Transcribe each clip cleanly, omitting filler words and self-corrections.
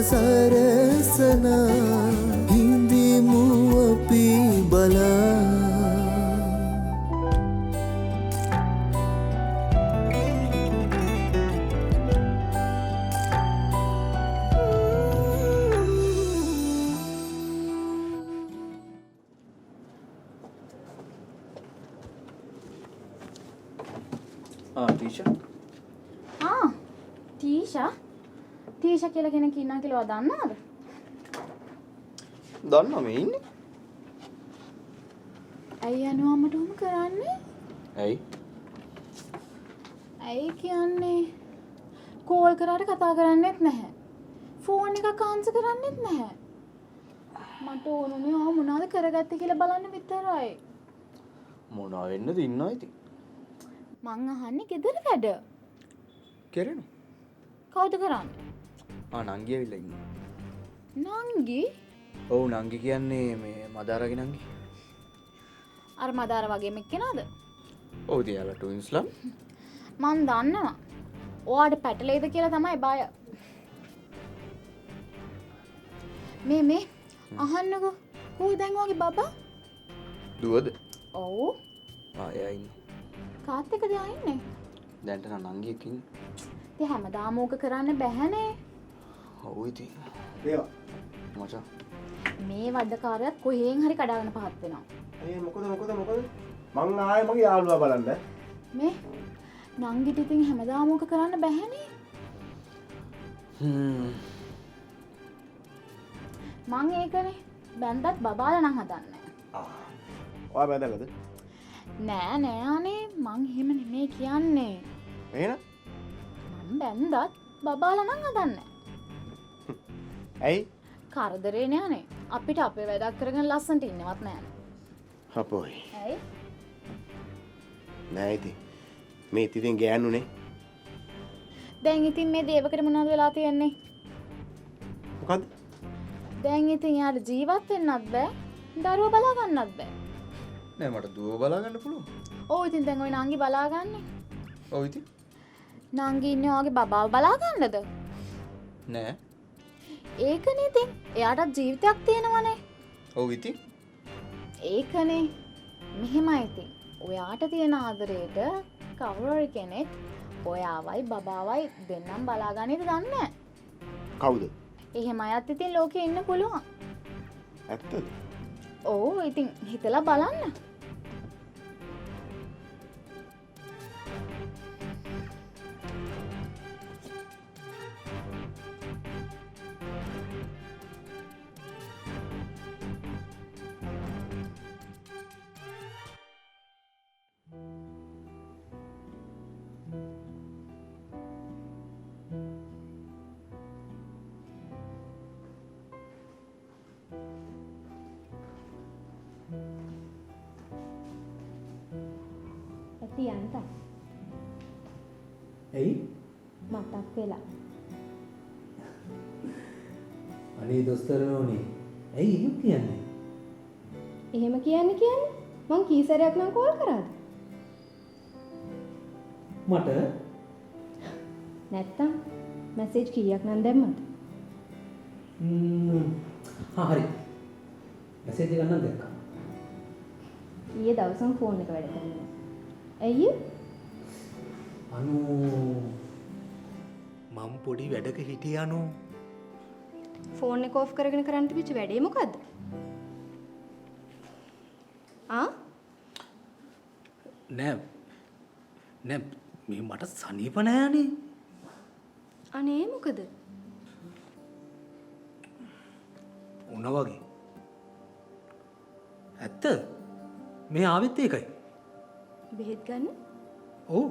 සරසන හිඳිමු අපි බලා ටීෂා කියලා කෙනෙක් ඉන්නවා කියලා දන්නවද? දන්නවා මේ ඉන්නේ. ඇයි අනු අම්මට උම කරන්නේ? ඇයි? ඇයි කියන්නේ කෝල් කරාට කතා කරන්නේත් නැහැ. ෆෝන් එකක් ආන්සර් කරන්නේත් නැහැ. මට ඕනුනේ ආ මොනවද කරගත්තේ කියලා බලන්න විතරයි. මොනවා වෙන්නද ඉන්නවා ඉතින්. මං අහන්නේ ගෙදර වැඩ. කෙරෙනවා. කවුද කරන්නේ? නංගි ඇවිල්ලා ඉන්නවා. නංගි? ඔව් නංගි කියන්නේ මේ මදාරගේ නංගි. අර මදාර වගේම එක්කෙනාද? ඔව් තියාලා ට්වින්ස්ලා. මං දන්නවා. ඔයාට පැටලෙයිද කියලා තමයි බය. මේ අහන්නකෝ. කොයි දැන් ඔයාගේ බබා? දුවද? ඔව්. එයා ඉන්නවා. කාත් එක්කද එයා ඉන්නේ? දැන්ට නංගි එක්ක ඉන්නේ. ඉතින් හැමදාම ඕක කරන්න බැහැනේ. ඔව් ඉතින්. ඒවා. මචං. මේ වඩකාරයත් කොහෙන් හරි කඩාගෙන පහත් වෙනවා. මොකද? මං ආයේ මගේ යාළුවා බලන්න. මේ නංගිට ඉතින් හැමදාම ඕක කරන්න බැහැනේ. මං ඒකනේ බැන්දත් බබාලා නම් හදන්නේ. ඔයා බැඳලාද? නෑ අනේ මං එහෙම නෙමෙයි කියන්නේ. එහෙනම් මං බැන්දත් බබාලා නම් හදන්නේ. ඇයි? කරදරේ නෑනේ. අපිට අපේ වැඩක් කරගෙන ලස්සනට ඉන්නවත් නෑනේ. අපෝයි. ඇයි? නෑ ඉතින්. මේ ඉතින් ගෑනුනේ. දැන් ඉතින් මේ දේවකට මොනවද වෙලා තියෙන්නේ? මොකද්ද? දැන් ඉතින් යාට ජීවත් වෙන්නත් බෑ. දරුවෝ බලා ගන්නත් බෑ. නෑ මට දුව බලා ගන්න පුළුවන්. ඔව් ඉතින් දැන් ওই නංගි බලා ගන්න. ඔව් ඉතින්. නංගි ඉන්නේ ඔයාගේ බබාව බලා ගන්නද? නෑ. ඒකනේ ඉතින්. එයාටත් ජීවිතයක් තියෙනවනේ. ඔව් ඉතින්. ඒකනේ. මෙහෙමයි ඉතින්. ඔයාට තියෙන ආදරේට කවුරු හරි කෙනෙක් ඔයාවයි බබාවයි දෙන්නම් බලාගන්නේද දන්නේ නැහැ. කවුද? එහෙම අයත් ඉතින් ලෝකේ ඉන්න පුළුවන්. ඇත්තද? ඔව් ඉතින් හිතලා බලන්න. තියන්ත ඇයි මතක් වෙලා අනේ දොස්තර නෝනේ ඇයි එහෙම කියන්නේ එහෙම කියන්නේ මං කී සැරයක් නම් කෝල් කරාද මට නැත්තම් මැසේජ් කීයක් නම් දැම්මද හරි මැසේජ් එක නම් දැක්කා ඊයේ දවසම ෆෝන් එක වැඩ කරනවා ඇයි අනු මම පොඩි වැඩක හිටියේ අනු ෆෝන් එක ඔෆ් කරගෙන කරන්න තිබිච්ච වැඩේ මොකද්ද නෑ මේ මට සනීප නෑනේ අනේ මොකද උන වගේ ඇත්ත මේ ආවෙත් ඒකයි බෙහෙත් ගන්න ඔව්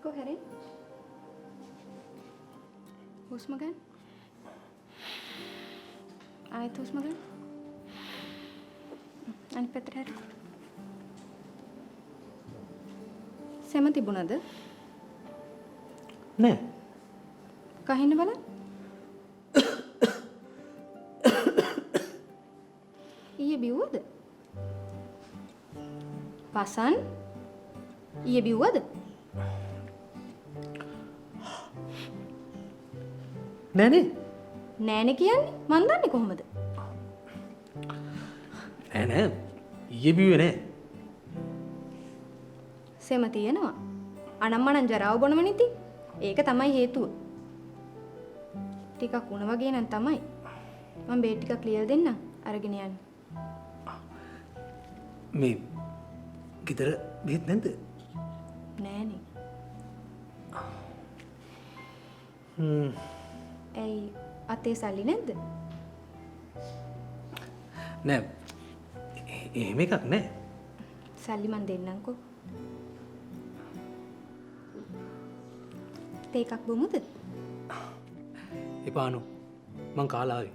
Go ahead. හුස්ම ගන්න. ආයෙත් හුස්ම ගන්න. අනිත් පැත්තට හැරෙන්න. සෙම තිබුණද? නෑ. කහින්න බලන්න. ඊයේ බිව්වද? පසන් ඊයේ බිව්වද? නෑනේ. නෑනේ කියන්නේ මන් දන්නේ කොහොමද? නෑ නෑ. ඊයේ බිව්වේ නෑ. සෙම තියෙනවා. අනම්මනම් ජරාව බොනවනේ ඉතින්. ඒක තමයි හේතුව. ටිකක් උණ වගේ නම් තමයි. මම බේට් ටිකක් ලියලා දෙන්නම්. අරගෙන යන්න. මේ ගෙදර බෙහෙත් නැද්ද? නෑනේ. ඇයි අතේ සල්ලි නැද්ද? නෑ. එහෙම එකක් නෑ. සල්ලි මන් දෙන්නම්කෝ. තේ එකක් බොමුද? එපානු. මං කාලා ආවේ.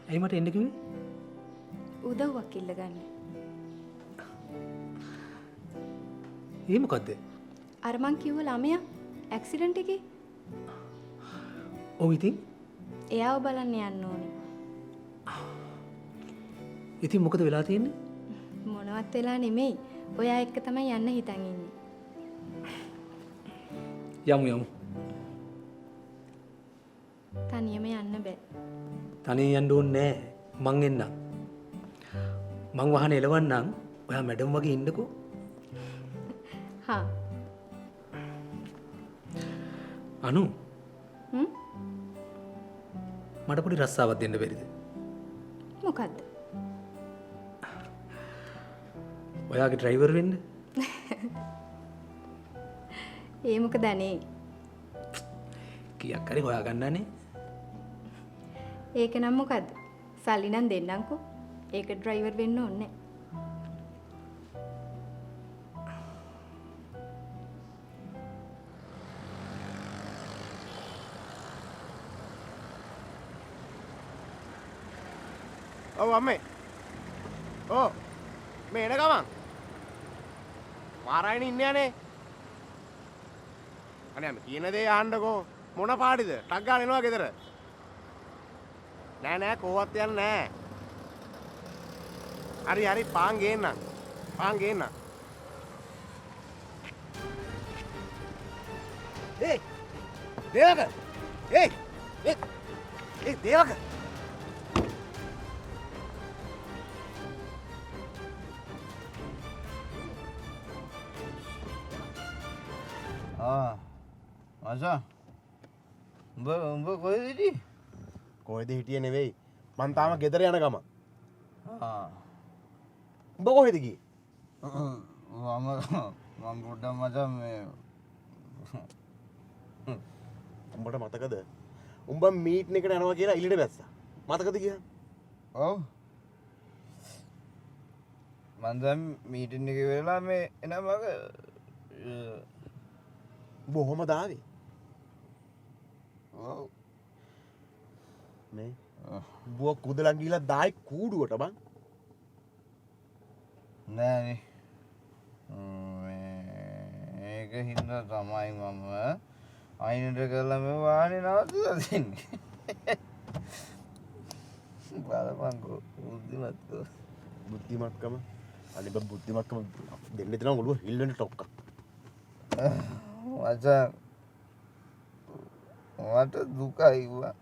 ඇයි මට එන්න කිව්වේ? උදව්වක් ඉල්ල ගන්න. ඒ මොකද්ද? අර මං කිව්ව ළමයා ඇක්සිඩන්ට් එකේ. ඔව් ඉතින්. එයාව බලන්න යන්න ඕනේ. ඉතින් මොකද වෙලා තියෙන්නේ? මොනවත් වෙලා නෙමෙයි. ඔයා එක්ක තමයි යන්න හිතන් ඉන්නේ. යමු යමු. තනියම යන්න බෑ. තනියෙන් යන්න ඕනේ නෑ. මං එන්නම්. මං වහන එලවන්නම්. ඔයා මැඩම් වගේ ඉන්නකෝ. හා. අනු හ්ම්? මට පොඩි රස්සාවක් දෙන්න බැරිද? මොකද්ද? ඔයාගේ ඩ්‍රයිවර් වෙන්න? ඒ මොකද අනේ? කීයක් හරි හොයාගන්නනේ. ඒක නම් මොකද්ද? සල්ලි නම් දෙන්නම්කෝ. ඒක ඩ්‍රයිවර් වෙන්න ඕනේ. ඔව් අම්මේ. ඔව්. මේ එන ගමන්. මාරායන ඉන්නේ යන්නේ. අනේ අම්මේ කියන දේ අහන්නකෝ. මොන පාටිද? ටක් ගාලා එනවා ගෙදර. නෑ නෑ කොහොවත් යන්නේ නෑ. හරි හරි පාන් ගේන්නම්. පාන් ගේන්නම්. ඒ දේවක. ඒ දේවක. මචං උඹ කොහෙද හිටියේ? කොහෙද හිටියේ නෙවෙයි. මං තාම ගෙදර යන ගම. උඹ කොහෙද ගියේ? මම පොඩ්ඩක් මචං මේ උඹට මතකද? උඹ මීට් එකට යනවා කියලා ඉලිට බැස්සා. මතකද කියලා? ඔව් මං දැන් මීටින් එක වෙලා මේ එන මග බොහොම දාවේ. ඔව් මේ බුව කුදලන් ගිහලා දායි කූඩුවට බං. නෑනේ මේක හින්දා තමයි මම අයිනට කරලා මේ වාහනේ නවත්තලා දෙන්නේ. බලපංකෝ බුද්ධිමත්කෝ. බුද්ධිමත්කම අනිබ බුද්ධිමත්කම දෙන්න දෙනවා ඔළුව හිල්ලෙන්න ටොක්ක. මචං මට දුකයි වා.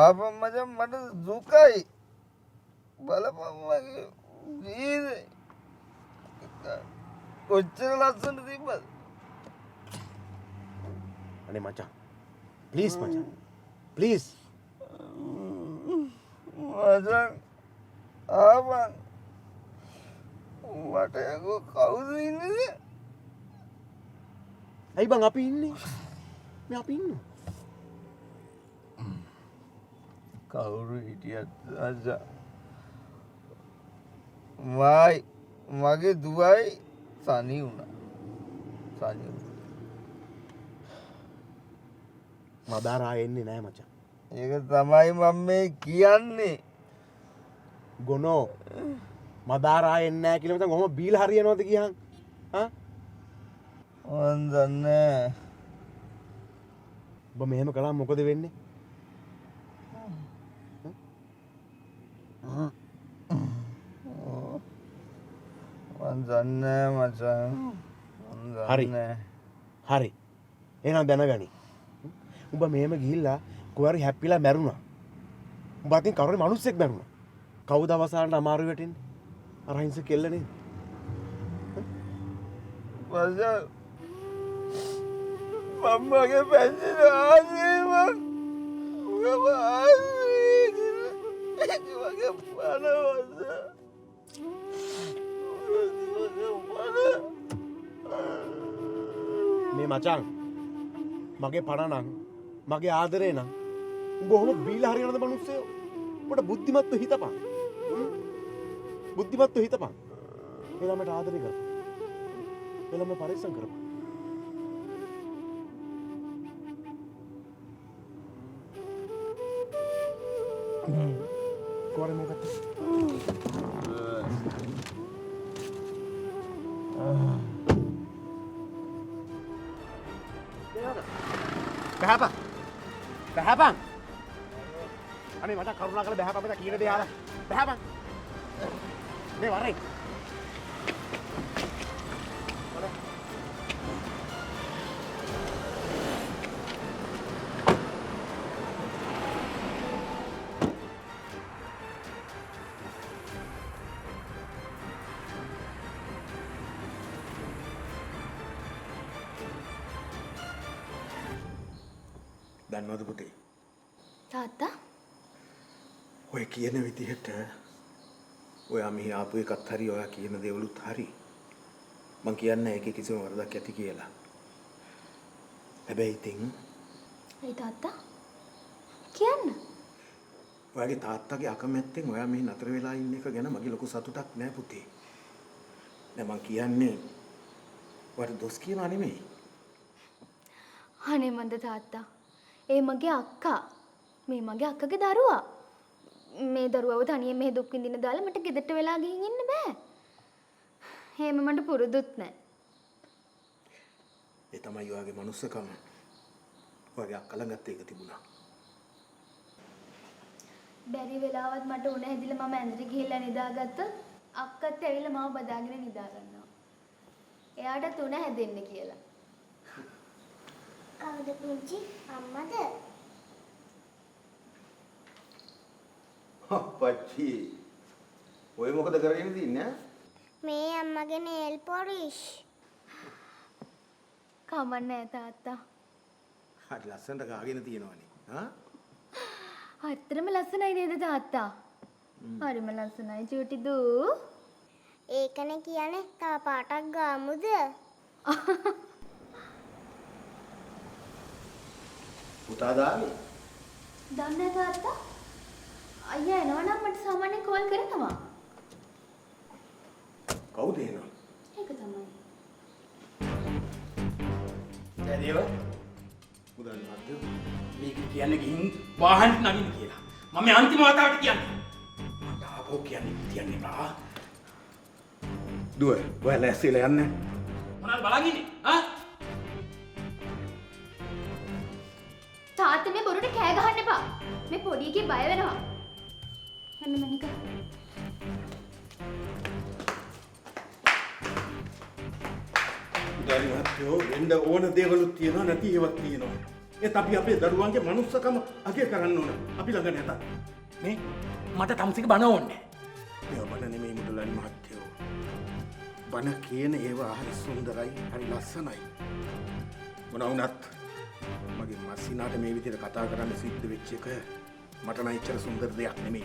ආපම් මචං මට දුකයි. බලපන් මගේ ජීවිතේ කොච්චර ලස්සනද තිබ්බද? අනේ මචං ප්ලීස් මචං ප්ලීස්. මචං ආපන් මට යකෝ කවුද ඉන්නේද? ඇයි බං අපි ඉන්නේ? මේ අපි ඉන්නවා. කවුරු හිටියත් මචං මගේ දුවයි සනි වුණා. සනි මදාරා එන්නේ නෑ මචං. ඒක තමයි මම මේ කියන්නේ. ගොනෝ මදාරා එන්නේ නෑ කියලා මචං කොහොම බීලා හරියනවද කියහන්? හා? මන් දන්නේ. ඔබ මෙහෙම කළාම මොකද වෙන්නේ? මන් දන්නේ මචං. හරි. හරි. එහෙනම් දැනගනි. උඹ මෙහෙම ගිහිල්ලා කොහරි හැප්පිලා මැරුණා. උඹ අතින් කවුරු හරි මිනිස්සෙක් මැරුණා. කවුද අවසානට අමාරු වෙටින්නේ? අර හිංස කෙල්ල නේද? මචං මම්මගේ පැන්සිල ආසීම මම ආසී වගේ පනවස මේ මචං මගේ පණ නම් මගේ ආදරේ නම් උඹ ඔහොම බීලා හරියනද මිනිස්සයෝ? උඹට බුද්ධිමත්ව හිතපන්. බුද්ධිමත්ව හිතපන්. එළමට ආදරේ කරපන්. එළම පරිස්සම් කරපන්. කොරේ මොකක්ද? බහැපන්. බහැපන්. අනේ මට කරුණා කරලා බහැපන් මට කියන දේ අහලා. බහැපන්. මේ වරේ. දන්නවද පුතේ? තාත්තා ඔය කියන විදිහට ඔයා මෙහි ආපු එකත් හරි ඔයා කියන දේවලුත් හරි. මං කියන්නේ ඒකේ කිසිම වරදක් ඇති කියලා. හැබැයි ඉතින් ඒ තාත්තා කියන්න. ඔයාගේ තාත්තගේ අකමැත්තෙන් ඔයා මෙහි නතර වෙලා ඉන්න එක ගැන මගේ ලොකු සතුටක් නෑ පුතේ. දැන් මං කියන්නේ ඔයාට දොස් කියනවා නෙමෙයි. අනේ මන්ද තාත්තා. ඒ මගේ අක්කා. මේ මගේ අක්කගේ දරුවා. මේ දරුවව තනියෙන් මෙහෙ දුක් විඳින්න දාලා මට ගෙදරට වෙලා ගිහින් ඉන්න බෑ. එහෙම මට පුරුදුත් නෑ. ඒ තමයි ඔයාගේ මනුස්සකම. ඔයාගේ අක්කා ළඟත් ඒක තිබුණා. බැරි වෙලාවත් මට උණ හැදිලා මම ඇඳට ගිහිල්ලා නිදාගත්තොත් අක්කත් ඇවිල්ලා මාව බදාගෙන නිදා ගන්නවා. එයාට උණ හැදෙන්න කියලා. කවුද පුංචි අම්මද? අප්පච්චි. ඔය මොකද කරගෙන තින්නේ? මේ අම්මගේ නේල් පොලිෂ්. කමන්නේ තාත්තා. හරි ලස්සනට ගාගෙන තියෙනවනේ. හා? හතරම ලස්සනයි නේද තාත්තා? හරිම ලස්සනයි චූටි දූ. ඒකනේ කියන්නේ තව පාටක් ගාමුද? පුතා දාන්නේ. දන්නේ තාත්තා? අයියා එනවා නම් මට සාමාන්‍යයෙන් කෝල් කරනවා. කවුද එනවා? ඒක තමයි. දැදේව මුදල් මාත්‍ය. මේක කියන්න ගිහින් වාහනට නගින්න කියලා. මම මේ අන්තිම වතාවට කියන්නේ. මට ආපහු කියන්න එපා. දුව, ඔයා ලෑස්තිලා යන්න. මොනවද බලන් ඉන්නේ? ආ? තාත්තා මේ බොරුට කෑ ගහන්න එපා. මේ පොඩි එකේ බය වෙනවා. යන්න මනික. මුදල් මාත්‍යෝ වෙන්න ඕන දේවලුත් තියෙනවා නැති ඒවත් තියෙනවා. ඒත් අපි අපේ දරුවන්ගේ මනුස්සකම අගය කරන්න ඕන. අපි ළඟ නැත. මේ මට තම්සික බන ඕනේ. ඒව බන නෙමෙයි මුදල් මාත්‍යෝ. බන කියන ඒවා හරි සුන්දරයි, හරි ලස්සනයි. මොනවා වුණත් මගේ මස්සිනාට මේ විදිහට කතා කරන්න සිද්ධ වෙච්ච එක මට නම් එච්චර සුන්දර දෙයක් නෙමෙයි.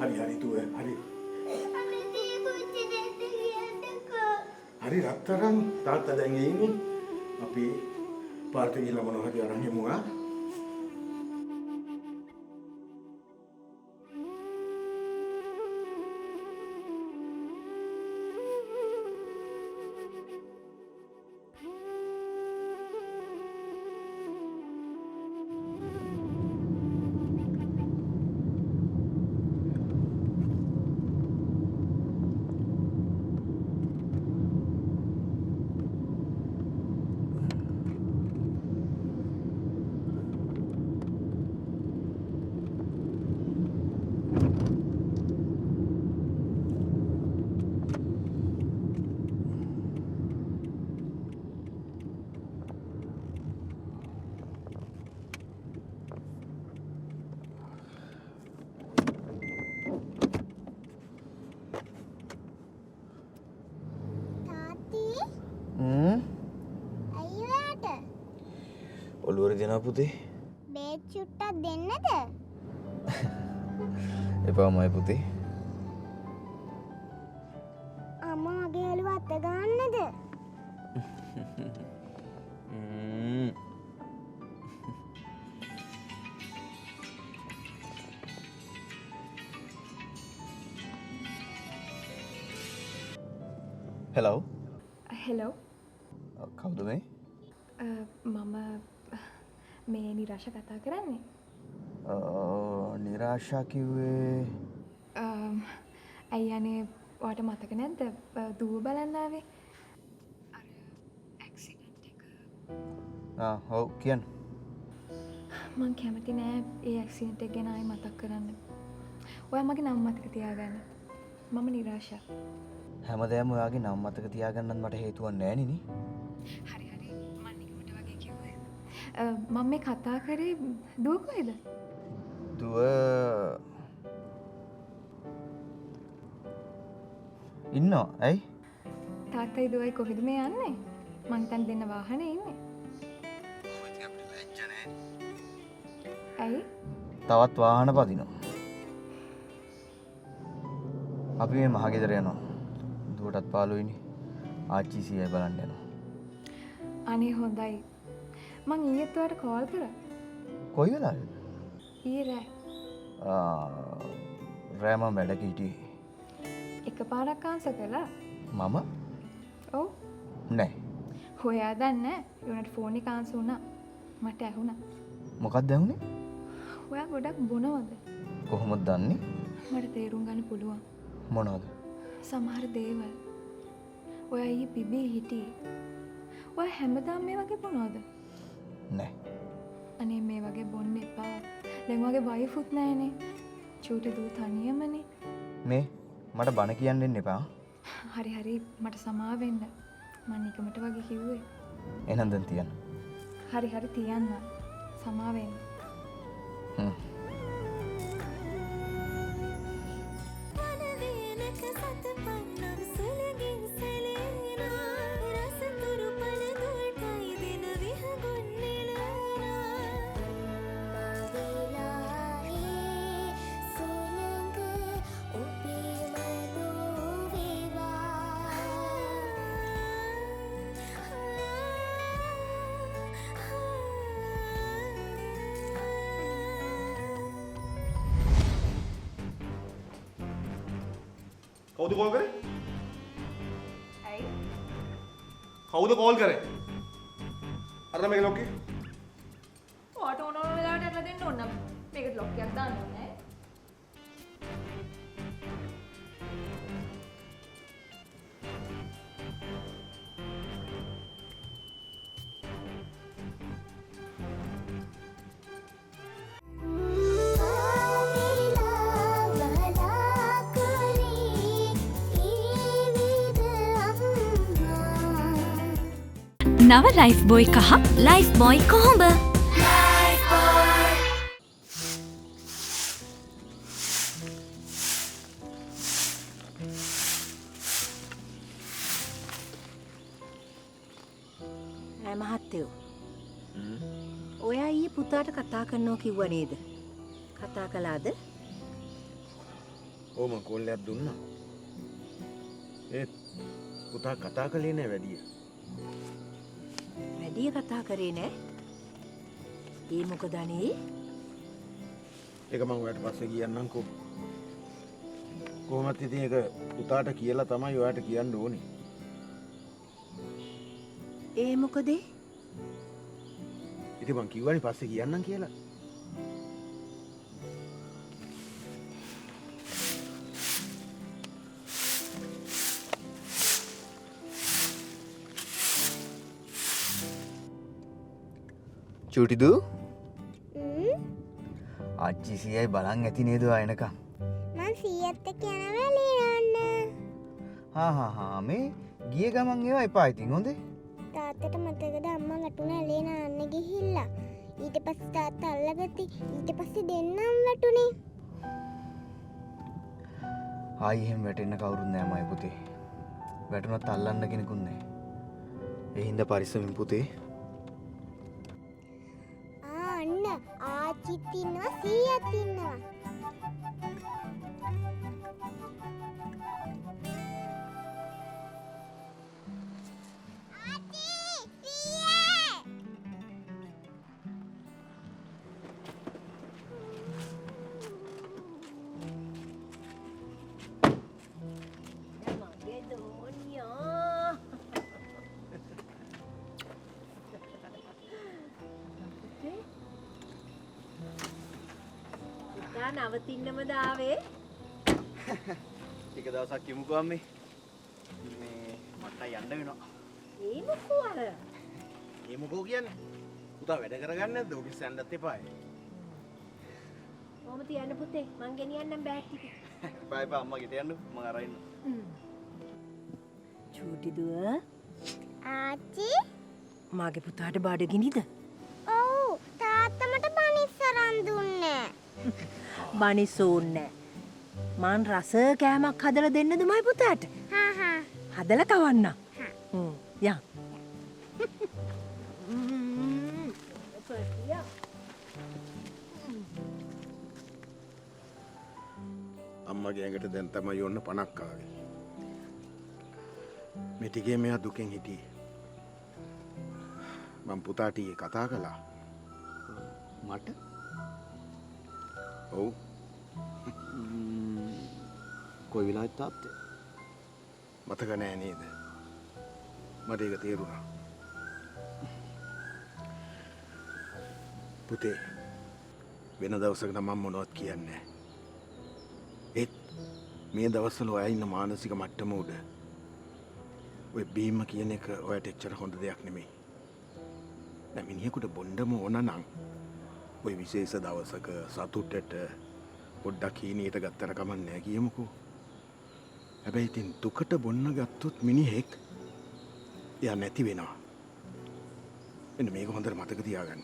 හරි දුව හරි. හරි රත්තරන් තාත්තා දැන් එන්නේ. අපි පාර්ට ගිහලා මොනවා හරි අරන් යමු ආ. ඔළුවර දෙනවා පුතේ. බේත් චුට්ටක් දෙන්නද? එපාමයි පුතේ. අම්මා මගේ ඔළුව අත ගන්නද? හෙලෝ. හෙලෝ කවුද මේ? මම මේ නිරාශ කතා කරන්නේ. නිරාශා කිව්වේ ඇයි අනේ ඔයාට මතක නැද්ද දුව බලන්න ආවේ? අර ඇක්සිඩන්ට් එක. ඔව් කියන්න. මං කැමති නෑ ඒ ඇක්සිඩන්ට් එක ගැන ආයෙ මතක් කරන්න. ඔයා මගේ නම මතක තියාගන්න. මම නිරාශා. හැමදේම ඔයාගේ නම් මතක තියාගන්නත් මට හේතුවක් නෑ නේ. හරි හරි මං නිකමට වගේ කිව්වේ. මම මේ කතා කරේ දුව කොහෙද? දුව ඉන්නවා. ඇයි? තාත්තයි දුවයි කොහෙද මේ යන්නේ? මං හිතන්නේ දෙන්න වාහනේ ඉන්නේ. ඇයි? තවත් වාහන පදිනවා. අපි මේ මහගෙදර යනවා. දුවටත් පාළුයිනේ. ආච්චි සීයයි බලන්න යනවා. අනේ හොඳයි. මං ඊයේත් ඔයාලට කෝල් කරා. කොයි වෙලාවේද? ඊයේ රෑ. රෑ මම වැඩක හිටියේ. එකපාරක් ආන්සර් කළා. මම? ඔව්. නෑ. හොයා දන්නේ ඒ උනට ෆෝන් එක ආන්සර් වුණා. මට ඇහුණා. මොකක්ද ඇහුනේ? ඔයා ගොඩක් බොනවද? කොහොමද දන්නේ? මට තේරුම් ගන්න පුළුවන්. මොනවද? සමහර දේවල්. ඔයා ඊ පිබී හිටියේ. ඔයා හැමදාම මේ වගේ බොනවද? නෑ. අනේ මේ වගේ බොන්න එපා. දැන් වගේ වයිෆුත් නැහනේ. චූටි දූ තනියමනේ. මේ මට බන කියන්න දෙන්න එපා. හරි හරි මට සමාව වෙන්න. මම නිකමට වගේ කිව්වේ. එහෙනම් දැන් තියන්න. හරි හරි තියන්න. සමාව වෙන්න. කවුද කෝල් කරේ? ඇයි? කවුද කෝල් කරේ? අර මේක ලොක්කේ. ඔයාට ඕන ඕන වෙලාවට අරලා දෙන්න ඕන නම් මේකට ලොක් එකක් දාන්න ඕනේ. නව ලයිෆ් බොයි කහ ලයිෆ් බොයි කොහොඹ මහත්තයෝ ඔයා ඊයේ පුතාට කතා කරනවා කිව්වා නේද? කතා කළාද? ඔව් මං කෝල් එකක් දුන්නා. ඒත් පුතා කතා කළේ නෑ වැඩිය. වැඩිය කතා කරේ නෑ. ඒ මොකද අනේ? ඒක මං ඔයාලට පස්සේ කියන්නම්කෝ. කොහොමත් ඉතින් ඒක පුතාට කියලා තමයි ඔයාලට කියන්න ඕනේ. ඒ මොකද? ඉතින් මං කිව්වනේ පස්සේ කියන්නම් කියලා. චූටි දූ ආච්චි සීයයි බලන් ඇති නේද ආයනකම්? මං සීයත් එක්ක යනවා ලියන්න. මේ ගිය ගමන් ඒවා එපා ඉතින් හොඳේ. තාත්තට මතකද අම්මා වැටුණ ඇලේ නාන්න ගිහිල්ලා. ඊට පස්සේ තාත්තා අල්ලගත්තේ. ඊට පස්සේ දෙන්නම වැටුනේ. ආයි එහෙම වැටෙන්න කවුරුත් නෑ මයි පුතේ. වැටුණත් අල්ලන්න කෙනෙකුත් නෑ. ඒ හින්දා පරිස්සමින් පුතේ. ආච්චිත් ඉන්නවා සීයත් ඉන්නවා. නවතින්නමද ආවේ? ටික දවසක් යමුකෝ අම්මේ. මේ මට යන්න වෙනවා. ඒ මොකෝ අර? ඒ මොකෝ කියන්නේ? පුතා වැඩ කරගන්නේ නැද්ද? ඔෆිස් යන්නත් එපායි. කොහොමද තියන්න පුතේ? මං ගෙනියන්නම් බෑග් ටික. එපා එපා අම්මා ගෙට යන්න. මං අරන් ඉන්නවා. චූටි දුව ආච්චි මාගේ පුතාට බඩගිනිද? ඔව් තාත්තා මට බනිස්සරන් දුන්නේ. බනිසෝන්නේ. මං රස කෑමක් හදලා දෙන්නද මයි පුතාට? හා හා. හදලා කවන්න. යා. අම්මගේ ඇඟට දැන් තමයි යොන්න 50ක් ආවේ. මේ ටිකේ මෙයා දුකෙන් හිටියේ. මම පුතාට ඊයේ කතා කළා. මට ඔව්. කොයි වෙලාවෙත් තාත්තේ මතක නෑ නේද? මට ඒක තේරුණා. පුතේ වෙන දවසක නම් මම මොනවත් කියන්නේ නෑ. ඒත් මේ දවස්වල ඔයා ඉන්න මානසික මට්ටම උඩ ඔය බීම කියන එක ඔයාට එච්චර හොඳ දෙයක් නෙමෙයි. දැන් මිනිහෙකුට බොණ්ඩම ඕන නම් ඔය විශේෂ දවසක සතුටට පොඩ්ඩක් හීනියට ගත්තර කමක් නෑ කියමුකෝ. හැබැයි ඉතින් දුකට බොන්න ගත්තොත් මිනිහෙක් එයා නැති වෙනවා. එන්න මේක හොඳට මතක තියාගන්න.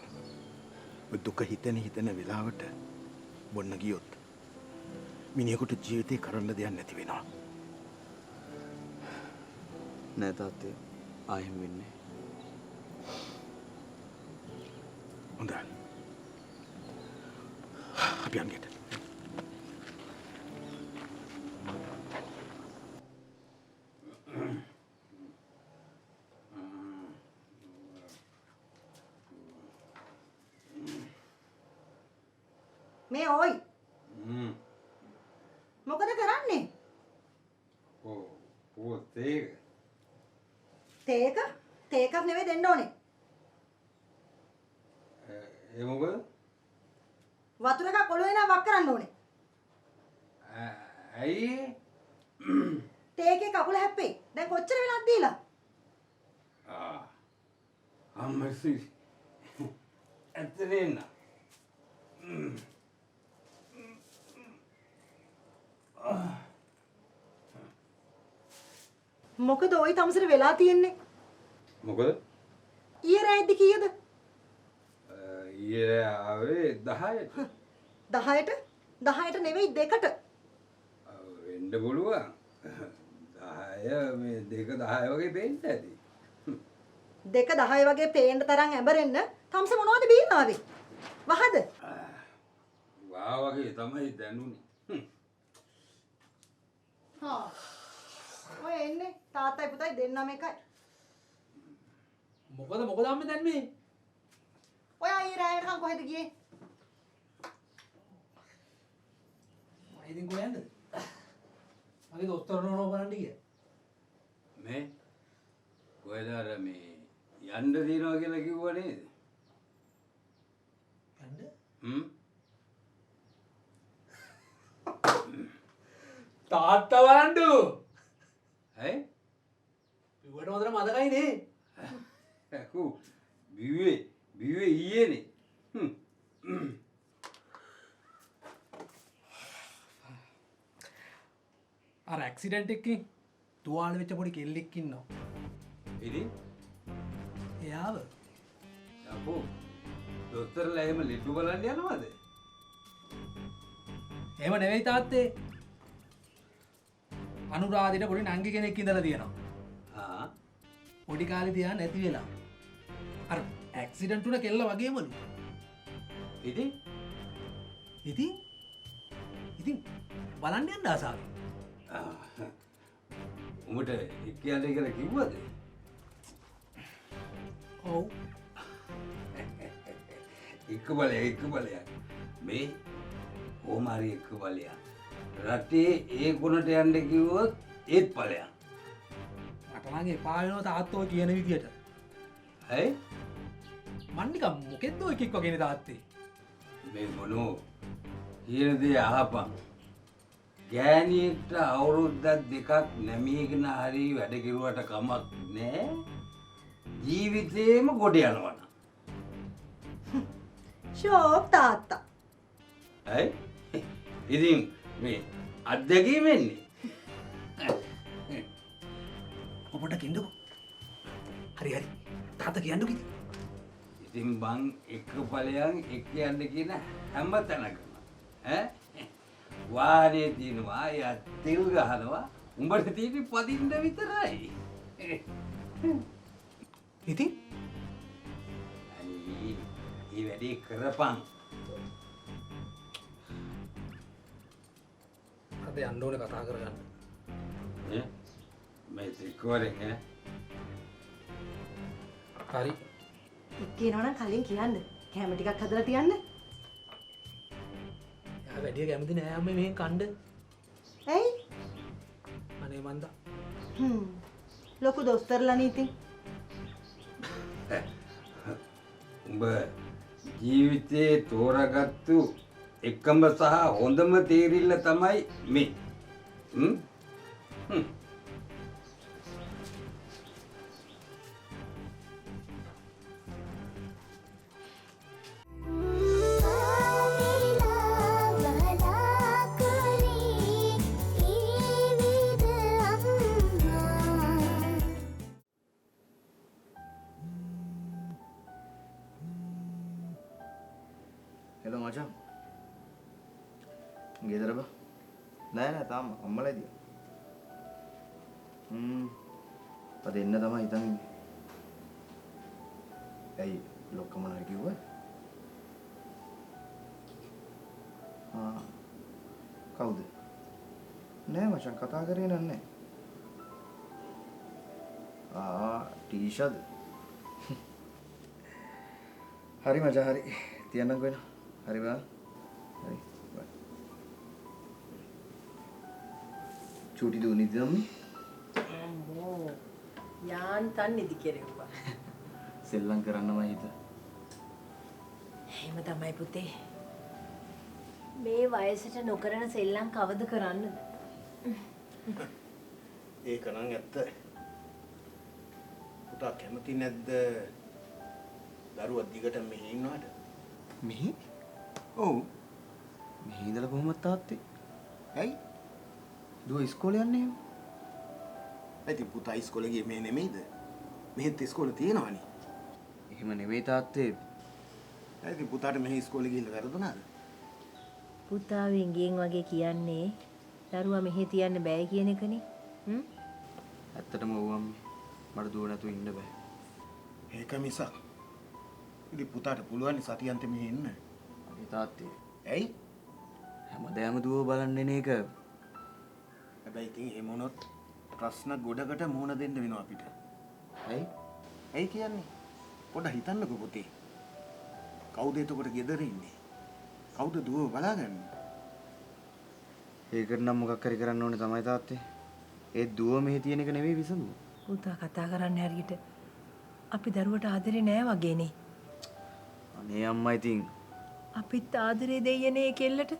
ඔය දුක හිතෙන වෙලාවට බොන්න ගියොත් මිනිහෙකුට ජීවිතේ කරන්න දෙයක් නැති වෙනවා. නෑ තාත්තේ ආයෙම වෙන්නේ. හොඳයි. අපි යන්ගෙට. මේ ඕයි. මොකද කරන්නේ? තේකක් නෙවෙයි දෙන්න ඕනේ. ඒ මොකද? වතුර එකක් ඔලුවේ නම් වක් කරන්න ඕනේ. ඇයි? තේකේ කකුල හැප්පෙයි. දැන් කොච්චර වෙලාද දීලා? අම්මසි. ඇත්තනේ නා. මොකද ওই තමසර වෙලා තියෙන්නේ? මොකද? ඊයේ රෑද්දි කීයද? ඊයේ ආවේ 10ට. 10ට නෙවෙයි 2ට. වෙන්න පුළුවන්. 10 මේ 2 10 වගේ පේන්න ඇති. 2 10 වගේ පේන්න තරම් ඇඹරෙන්න තමස මොනවද බීන්න ආවේ? වහද? වා වගේ තමයි දැනුනේ. හා. ඔය එන්නේ තාත්තයි පුතයි දෙන්නම එකයි. මොකද අම්මේ දැන් මේ? ඔයා ඊයේ රෑයටකම් කොහෙද ගියේ? මම ඉතින් කොහෙන්ද? මගේ දොස්තර නෝනෝ බලන්න ගියා. මේ කොහෙදාර මේ යන්න දිනවා කියලා කිව්වා නේද? යන්න? තාත්තා වන්දු. ඇයි? පිටුවට හොඳට මතකයි නේ. කු බිව්වේ ඊයේනේ. අර ඇක්සිඩන්ට් එකකින් තුවාල වෙච්ච පොඩි කෙල්ලෙක් ඉන්නවා. ඉතින් එයාව අපෝ දොස්තරලා එහෙම ලෙඩු බලන්න යනවද? එහෙම නෙවෙයි තාත්තේ. අනුරාධිට පොඩි නංගි කෙනෙක් ඉඳලා තියෙනවා. පොඩි කාලේ තියා නැති වෙලා. අර ඇක්සිඩන්ට් උන කෙල්ල වගේමලු. ඉතින් ඉතින් බලන්න යන්න ආසාවෙන්. උඹට එක්ක යන්න කියලා කිව්වද? ඔව්. එක්ක බලයක් මේ ඕමාරි එක්ක බලයක්. රටේ ඒ ගුණට යන්න කිව්වොත් ඒත් ඵලයක්. මට නම් එපා වෙනවා තාත්තෝ කියන විදියට. ඇයි? මන් නිකන් මොකෙද්ද ඔය එකෙක් වගේනේ තාත්තේ. මේ මොනෝ කියන දේ අහපන්. ගෑණියෙක්ට අවුරුද්දක් දෙකක් නැමීගෙන හරි වැඩ කෙරුවට කමක් නෑ. ජීවිතේම ගොඩ යනවා. ෂෝක් තාත්තා. ඇයි? ඉතින් මේ අත්දැකීම් වෙන්නේ. ඔබට කින්දකෝ. හරි තාත්තා කියන්නකෝ ඉතින්. ඉතින් බං එක ඵලයන් එක්ක යන්න කියන හැම තැනකම ඈ වාහනේ තියනවා යා තෙල් ගහනවා උඹට තියෙන්නේ පදින්න විතරයි. ඉතින් අනේ මේ වැඩේ කරපන්. අද යන්න ඕනේ කතා කරගන්න. ඈ මේ සික්කවරෙන් ඈ හරි. එක්කේනවනම් කලින් කියන්න. කැම ටිකක් හදලා තියන්න. යා වැඩි කැමති නෑ අම්මේ මෙහෙන් කණ්ඩ. ඇයි? අනේ මන්දා. ලොකු දොස්තරලානේ ඉතින්. උඹ ජීවිතේ තෝරාගත්තු එකම සහ හොඳම තීරිල්ල තමයි මේ. හෙලෝ මචං. ගෙදර බා. නෑ තාම අම්මලා ඉදියා. අද එන්න තමයි හිතන් ඉන්නේ. ඇයි ලොක්කම නෑ කිව්වා? කවුද? නෑ මචං කතා කරේ නෑ. ටීෂාද? හරි මචං හරි. තියන්නම්කෝ වෙන. හරි බා. හරි. බයි. චූටි දු නිදි නම්මි. අම්මෝ. යාන්තන් නිදි කෙරෙව්වා. සෙල්ලම් කරන්නමයි හිත. එහෙම තමයි පුතේ. මේ වයසට නොකරන සෙල්ලම් කවද කරන්නද? ඒක නම් ඇත්ත. පුතා කැමති නැද්ද? දරුවා දිගට මෙහි ඉන්නවට? මෙහි? ඔව්. මෙහි ඉඳලා කොහොමද තාත්තේ? ඇයි? දුව ඉස්කෝලේ යන්නේ එහෙම? ඉතින් පුතා ඉස්කෝලේ ගියේ මේ නෙමෙයිද? මෙහෙත් ඉස්කෝලේ තියෙනවනේ. එහෙම නෙවෙයි තාත්තේ. ඇයි ඉතින් පුතාට මෙහි ඉස්කෝලේ ගිහිල්ලා වැරදුනාද? පුතා වින්ගෙන් වගේ කියන්නේ දරුවා මෙහෙ තියන්න බෑ කියන එකනේ. ඇත්තටම ඔව් අම්මේ. මට දුව නැතුව ඉන්න බෑ. ඒක මිසක්. ඉතින් පුතාට පුළුවන් සතියන්ත මෙහි ඉන්න. ඒ තාත්තේ. ඇයි? හැමදාම දුව බලන්න එන එක. හැබැයි ඉතින් එහෙම වුණොත් ප්‍රශ්න ගොඩකට මුහුණ දෙන්න වෙනවා අපිට. ඇයි? ඇයි කියන්නේ? පොඩ්ඩක් හිතන්නකෝ පුතේ. කවුද එතකොට ගෙදර ඉන්නේ? කවුද දුව බලාගන්නේ? ඒකට නම් මොකක් හරි කරන්න ඕනේ තමයි තාත්තේ. ඒ දුව මෙහි තියෙන එක නෙවෙයි විසඳුම. පුතා කතා කරන්න හරියට අපි දරුවට ආදරේ නෑ වගේනේ. අනේ අම්මා ඉතින් අපිත් ආදරේ දෙයනේ කෙල්ලට.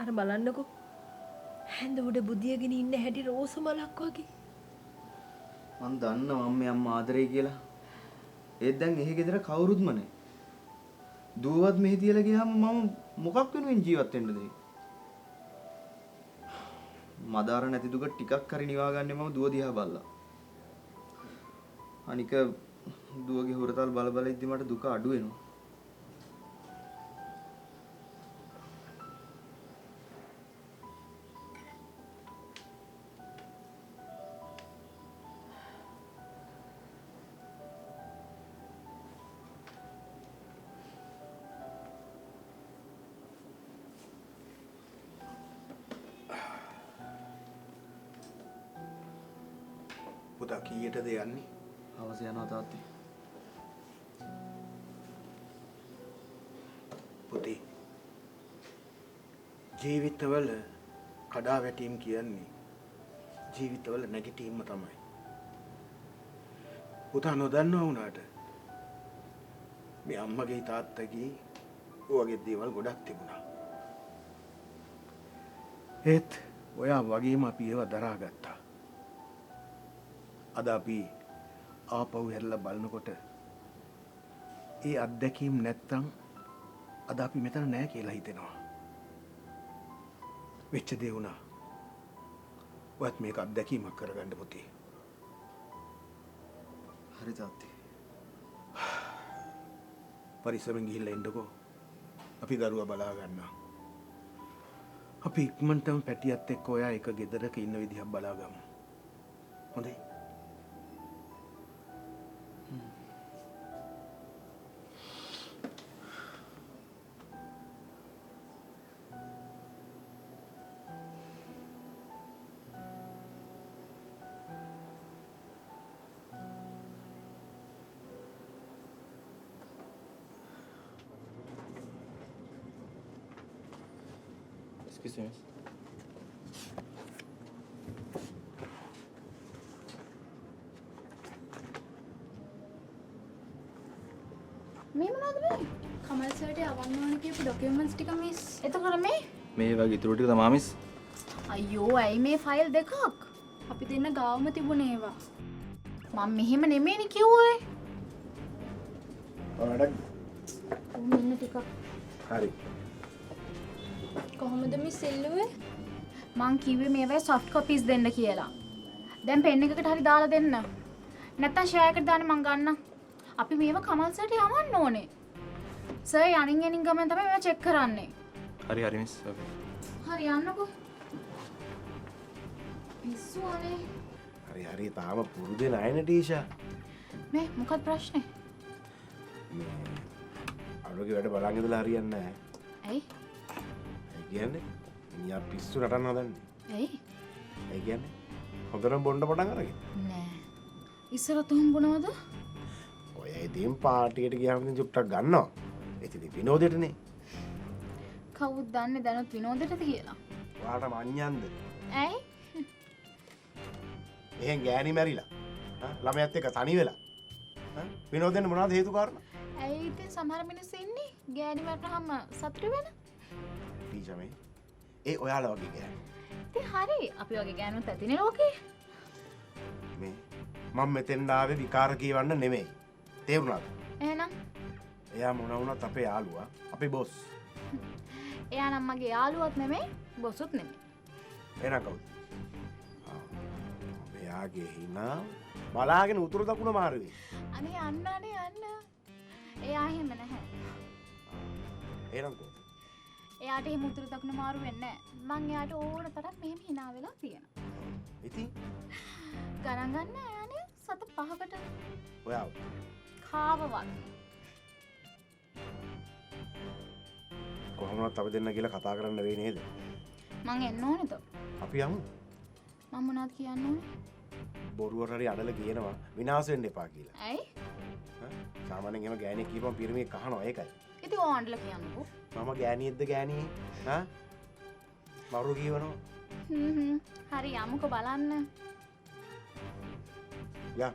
අර බලන්නකෝ. හැන්ද උඩ බුදියගෙන ඉන්න හැටි රෝස මලක් වගේ. මං දන්නවා අම්මේ අම්මා ආදරේ කියලා. ඒත් දැන් එහි ගෙදර කවුරුත්ම නැහැ. දුවවත් මෙහි තියලා ගියාම මම මොකක් වෙනුවෙන් ජීවත් වෙන්නද? මදාර නැති දුක ටිකක් හරි නිවා ගන්නේ මම දුව දිහා බලලා. අනික දුවගේ හොරතල් බල බල ඉද්දි මට දුක අඩු වෙනවා. පුතා කීයටද යන්නේ? හවස යනවා තාත්තේ. පුතේ ජීවිතවල කඩා වැටීම් කියන්නේ ජීවිතවල නැගිටීම තමයි. පුතා නොදන්නවා වුණාට මේ අම්මගේ තාත්තගේ ඔයගේ දේවල් ගොඩක් තිබුණා. ඒත් ඔයා වගේම අපි ඒවා දරාගත්තා. අද අපි ආපහු හැරලා බලනකොට ඒ අත්දැකීම් නැත්තම් අද අපි මෙතන නෑ කියලා හිතෙනවා. වෙච්ච දේ වුණා. ඔයත් මේක අත්දැකීමක් කරගන්න පුතේ. හරි තාත්තේ. පරිස්සමෙන් ගිහිල්ලා එන්නකෝ. අපි දරුවා බලා ගන්නවා. අපි ඉක්මනටම පැටියත් එක්ක ඔයා එක ගෙදරක ඉන්න විදිහක් බලාගමු. හොඳයි. Excuse me. මේ මොනවද මේ? කමල් සර්ට යවන්න ඕන කියපු ඩොකියුමන්ට්ස් ටික මිස්. එතකොට මේ වගේ ඉතුරු ටික තමයි මිස්. අයියෝ ඇයි මේ ෆයිල් දෙකක්? අපි දෙන්න ගාවම තිබුණේ ඒවා. මම මෙහෙම නෙමෙයිනේ කිව්වේ. ඔයාලට මෙන්න ටිකක්. හරි. කොහොමද මිස් එල්ලුවේ? මං කිව්වේ මේවා සොෆ්ට් කොපීස් දෙන්න කියලා. දැන් පෙන් එකකට හරි දාලා දෙන්න. නැත්තම් ෂෙයා එකට දාන්න මං ගන්නම්. අපි මේවා කමල් සර්ට යවන්න ඕනේ. සර් යනින් යනින් ගමන් තමයි මේවා චෙක් කරන්නේ. හරි හරි මිස්. ඕකේ. හරි යන්නකෝ. පිස්සු අනේ. හරි හරි තාම පුරුදු නෑනේ ටීෂා. මේ මොකක්ද ප්‍රශ්නේ? අරෝගේ වැඩ බලන් ඉඳලා හරියන්නේ නැහැ. ඇයි? ඒ කියන්නේ මිනිහා පිස්සු නටන්න හදන්නේ. ඇයි? ඒ කියන්නේ හොඳටම බොන්න පටන් අරගෙන. නෑ. ඉස්සරත් උඹ බොනවද? ඔය ඉතින් පාටියට ගියාම ඉතින් චුට්ටක් ගන්නවා. ඉතින් විනෝදෙටනේ. කවුද දන්නේ දැනුත් විනෝදෙටද කියලා? ඔයාලට මඤ්ඤන්ද? ඇයි? එහෙන් ගෑණි මැරිලා. ළමයාත් එක්ක තනි වෙලා. විනෝදෙන්න මොනවද හේතු කාරණා? ඇයි ඉතින් සමහර මිනිස්සු ඉන්නේ ගෑණි මරනහම සතුටු වෙන? ටීචර් ඒ ඔයාලා වගේ ගෑණි. ඉතින් හරි අපි වගේ ගෑනුත් ඇතිනේ ලෝකේ. මේ මම මෙතෙන් ආවේ විකාර කියවන්න නෙමෙයි. තේරුණාද? එහෙනම් එයා මොන වුණත් අපේ යාළුවා, අපේ බොස්. එයා නම් මගේ යාළුවත් නෙමෙයි, බොසුත් නෙමෙයි. එහෙනම් කවුද? එයාගේ හිනා බලාගෙන උතුරු දකුණ මාරුවේ. අනේ අන්න. එයා එහෙම නැහැ. එහෙනම් කවුද? එයාට එහෙම උතුරු දකුණ මාරු වෙන්නේ නැහැ. මං එයාට ඕන තරම් මෙහෙම hina වෙලා තියෙනවා. ඉතින් ගණන් ගන්න එයානේ සත 5කට ඔයාව කාවවත්. කොහොමවත් අපි දෙන්න කියලා කතා කරන්න වෙයි නේද? මං එන්න ඕනේද? අපි යමු. මම මොනවද කියන්න ඕනේ? බොරුවට හරි අඩල කියනවා විනාශ වෙන්න එපා කියලා. ඇයි? සාමාන්‍යයෙන් එහෙම ගෑණියෙක් කියපුවම පිරිමියෙක් කහනවා ඒකයි. ඉතින් ඕන්ඩල කියන්නකෝ. මම ගෑණියෙක්ද ගෑණියේ? මරු කියවනවා. හරි යමුකෝ බලන්න. යා.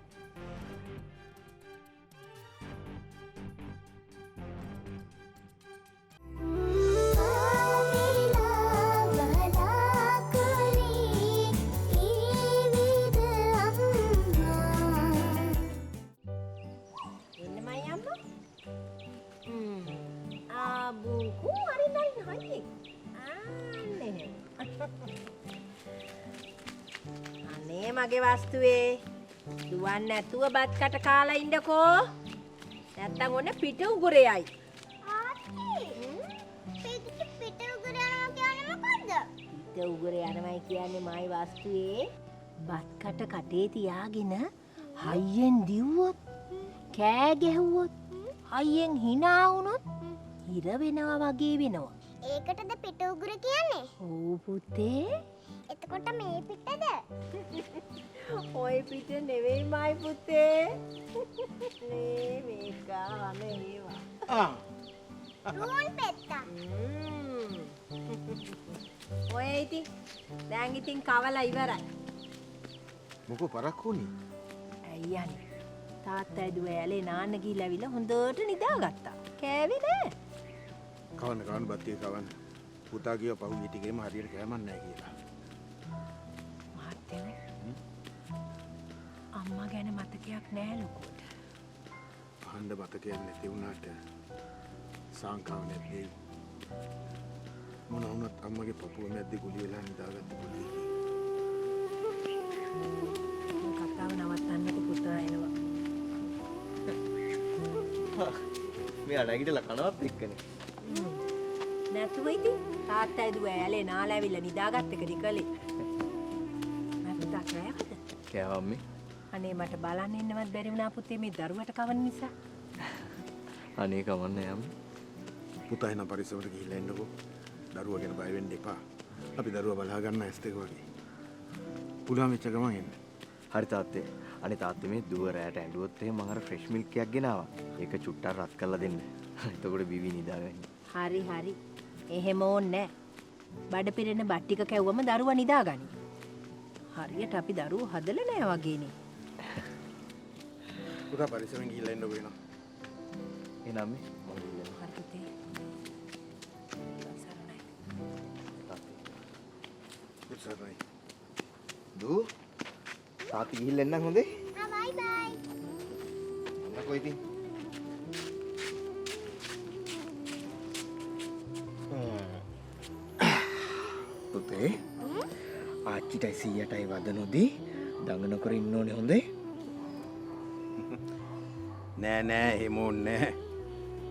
අනේ මගේ වස්තුවේ දුවන්න නැතුව බත් කට කාලා ඉන්නකෝ. නැත්තම් ඔන්න පිට උගුරේයි. පිට උගුර යනවා කියන්නේ මොකද්ද? පිට උගුරේ යනවයි කියන්නේ මයි වස්තුවේ බත් කට කටේ තියාගෙන හයියෙන් දිව්වොත් කෑ ගැහුවොත් හයියෙන් hina වුණොත් හිර වෙනවා වගේ වෙනවා. ඒකටද පිට උගුර කියන්නේ? ඔව් පුතේ. එතකොට මේ පිටද? ඔය පිට නෙවෙයි මයි පුතේ. නේ මේක අනේවා. රූන් පෙත්තා. ඔය ඉතින් දැන් ඉතින් කවලා ඉවරයි. මොකෝ පරක්කු වුණේ? ඇයි යන්නේ? තාත්තා ඇදුව ඇලේ නාන්න ගිහිල්ලාවිලා හොඳට නිදාගත්තා. කෑවේ නෑ. කවන්න බත්තිය කවන්න. පුතා කියව පහුගිය ටිකේම හරියට කෑමක් නැහැ කියලා. මහත්තයනේ. අම්මා ගැන මතකයක් නෑ ලොකුට. අහන්න මතකයක් නැති වුණාට සංකාව නැති. මොන වුණත් අම්මගේ පපුව මැද්දේ ගුලි වෙලා නිදාගත්ත පොඩි එකේ. කතාව නවත්තන්නකො පුතා එනවා. මේ අනගිටලා කනවත් එක්කනේ. නැතුව ඉතින් තාත්තා ඇදුව ඇලේ නාලාවිලා නිදාගත්ත එකද කලේ. මම පුතා කෑවද? කෑවම්මේ. අනේ මට බලන්න ඉන්නවත් බැරි වුණා පුතේ මේ දරුවට කවන නිසා. අනේ කවන්න යම්. පුතා එන පරිස්සමට ගිහිල්ලා එන්නකෝ. දරුවා ගැන බය වෙන්න එපා. අපි දරුවා බලා ගන්න ඇස් දෙක වගේ. පුළා මෙච්ච ගමන් එන්න. හරි තාත්තේ. අනේ තාත්තේ මේ දුව රැට ඇඬුවොත් එහෙම මම අර ෆ්‍රෙෂ් මිල්ක් එකක් ගෙනාවා. ඒක චුට්ටක් රත් කරලා දෙන්න. එතකොට බිවි නිදාගන්න. හරි හරි. එහෙම ඕනේ නෑ. බඩ පිරෙන බත් ටික කැවුවම දරුවා නිදාගනි. හරියට අපි දරුවෝ හදලා නෑ වගේනේ. පුතා පරිස්සමෙන් ගිහිල්ලා එන්නකෝ එනවා. එනම්ම මම ගිහින් හරි පුතේ. සරණයි. ඉස්සරහයි. දූ තාත්ති ගිහිල්ලා එන්නම් හොඳේ. බයි බයි. යන්නකෝ ඉතින්. පුතේ ආච්චිටයි සීයටයි වද නොදී දඟ නොකර ඉන්න ඕනේ හොඳේ. නෑ එහෙම ඕනේ නෑ.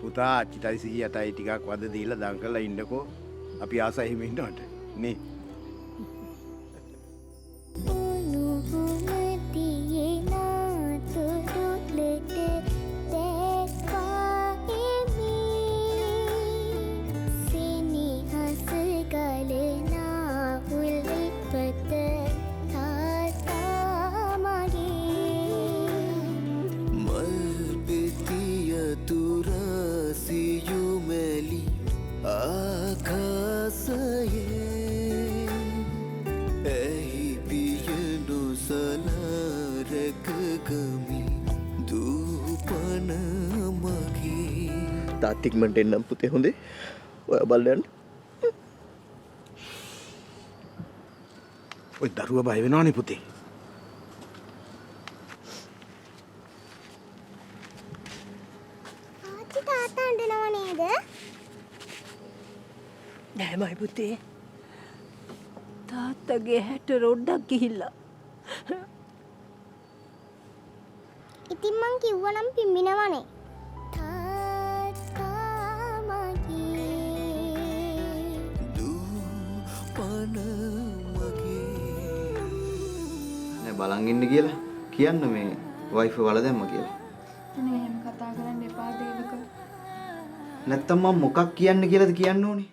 පුතා අච්චිටයි සීයටයි ටිකක් වද දීලා දන් කරලා ඉන්නකෝ. අපි ආසයි එහෙම ඉන්නවට නේ. තාත්තික්මට එන්නම් පුතේ හොඳේ. ඔය බලන්න. ඔය දරුවා බය වෙනවනේ පුතේ. ආච්චි තාත්තා අඬනව නේද? නෑමයි පුතේ. තාත්තගේ හැට රොඩ්ඩක් ගිහිල්ලා. ඉතින් මං කිව්වනම් පිම්බිනවනේ. බලන් ඉන්න කියලා කියන්න මේ වයිෆ් වල දැම්ම කියලා. අනේ එහෙම කතා කරන්න එපා දේවක. නැත්තම් මම මොකක් කියන්න කියලාද කියන්න ඕනේ?